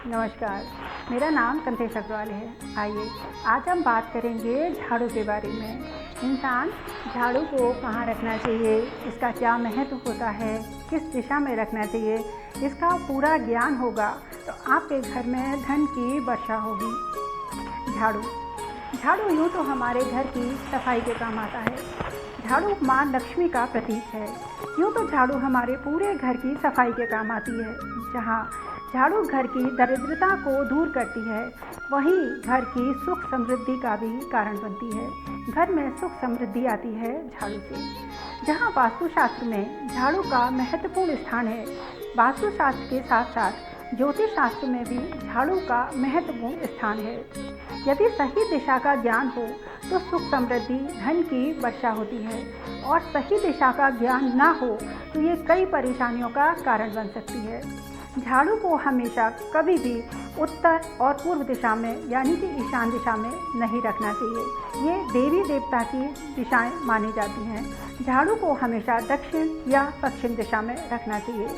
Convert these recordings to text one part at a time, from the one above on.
नमस्कार, मेरा नाम कंतेश अग्रवाल है। आइए आज हम बात करेंगे झाड़ू के बारे में। इंसान झाड़ू को कहाँ रखना चाहिए, इसका क्या महत्व होता है, किस दिशा में रखना चाहिए, इसका पूरा ज्ञान होगा तो आपके घर में धन की वर्षा होगी। झाड़ू यूँ तो हमारे घर की सफाई के काम आता है। झाड़ू माँ लक्ष्मी का प्रतीक है। यूँ तो झाड़ू हमारे पूरे घर की सफाई के काम आती है। जहाँ झाड़ू घर की दरिद्रता को दूर करती है, वहीं घर की सुख समृद्धि का भी कारण बनती है। घर में सुख समृद्धि आती है झाड़ू से। जहाँ वास्तुशास्त्र में झाड़ू का महत्वपूर्ण स्थान है, वास्तुशास्त्र के साथ साथ ज्योतिष शास्त्र में भी झाड़ू का महत्वपूर्ण स्थान है। यदि सही दिशा का ज्ञान हो तो सुख समृद्धि धन की वर्षा होती है, और सही दिशा का ज्ञान ना हो तो ये कई परेशानियों का कारण बन सकती है। झाड़ू को हमेशा कभी भी उत्तर और पूर्व दिशा में यानी कि ईशान दिशा में नहीं रखना चाहिए। ये देवी देवता की दिशाएं मानी जाती हैं। झाड़ू को हमेशा दक्षिण या पश्चिम दिशा में रखना चाहिए।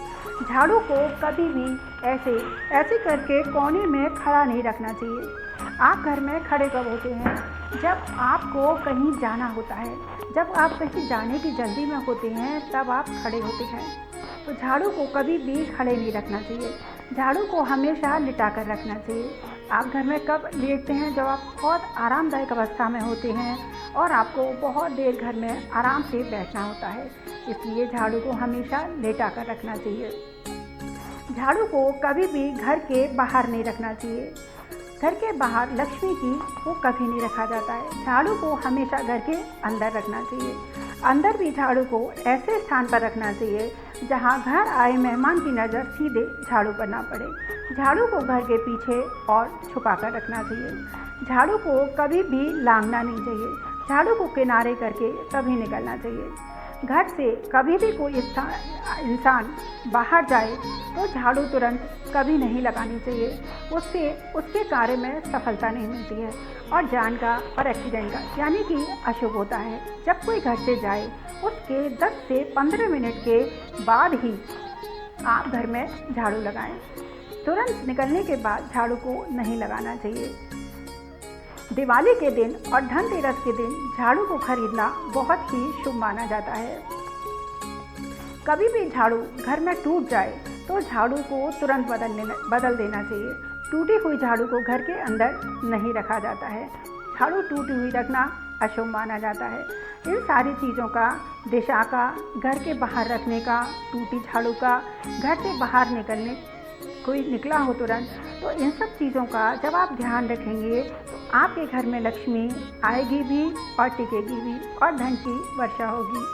झाड़ू को कभी भी ऐसे करके कोने में खड़ा नहीं रखना चाहिए। आप घर में खड़े कब होते हैं? जब आपको कहीं जाना होता है, जब आप कहीं जाने की जल्दी में होते हैं तब आप खड़े होते हैं। तो झाड़ू को कभी भी खड़े नहीं रखना चाहिए। झाड़ू को हमेशा लिटा कर रखना चाहिए। आप घर में कब लेटते हैं? जब आप बहुत आरामदायक अवस्था में होते हैं और आपको बहुत देर घर में आराम से बैठना होता है, इसलिए झाड़ू को हमेशा लेटा कर रखना चाहिए। झाड़ू को कभी भी घर के बाहर नहीं रखना चाहिए। घर के बाहर लक्ष्मी की वो कभी नहीं रखा जाता है। झाड़ू को हमेशा घर के अंदर रखना चाहिए। अंदर भी झाड़ू को ऐसे स्थान पर रखना चाहिए जहां घर आए मेहमान की नज़र सीधे झाड़ू पर ना पड़े। झाड़ू को घर के पीछे और छुपा कर रखना चाहिए। झाड़ू को कभी भी लांघना नहीं चाहिए। झाड़ू को किनारे करके कभी निकलना चाहिए। घर से कभी भी कोई इंसान बाहर जाए तो झाड़ू तुरंत कभी नहीं लगानी चाहिए। उससे उसके कार्य में सफलता नहीं मिलती है और जान का और एक्सीडेंट का यानी कि अशुभ होता है। जब कोई घर से जाए उसके 10 से 15 मिनट के बाद ही आप घर में झाड़ू लगाएं। तुरंत निकलने के बाद झाड़ू को नहीं लगाना चाहिए। दिवाली के दिन और धनतेरस के दिन झाड़ू को खरीदना बहुत ही शुभ माना जाता है। कभी भी झाड़ू घर में टूट जाए तो झाड़ू को तुरंत बदल देना चाहिए। टूटी हुई झाड़ू को घर के अंदर नहीं रखा जाता है। झाड़ू टूटी हुई रखना अशुभ माना जाता है। इन सारी चीज़ों का, दिशा का, घर के बाहर रखने का, टूटी झाड़ू का, घर से बाहर निकलने कोई निकला हो तुरंत, तो इन सब चीज़ों का जब आप ध्यान रखेंगे तो आपके घर में लक्ष्मी आएगी भी और टिकेगी भी और धन की वर्षा होगी।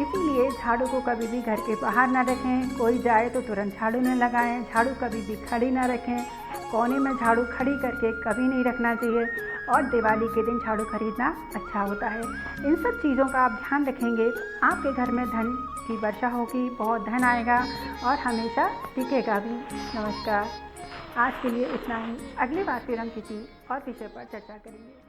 इसीलिए झाड़ू को कभी भी घर के बाहर ना रखें। कोई जाए तो तुरंत झाड़ू न लगाएं। झाड़ू कभी भी खड़ी ना रखें। कोने में झाड़ू खड़ी करके कभी नहीं रखना चाहिए। और दिवाली के दिन झाड़ू खरीदना अच्छा होता है। इन सब चीज़ों का आप ध्यान रखेंगे तो आपके घर में धन की वर्षा होगी, बहुत धन आएगा और हमेशा टिकेगा भी। नमस्कार, आज के लिए इतना ही। अगली बार फिर हम किसी और विषय पर चर्चा करेंगे।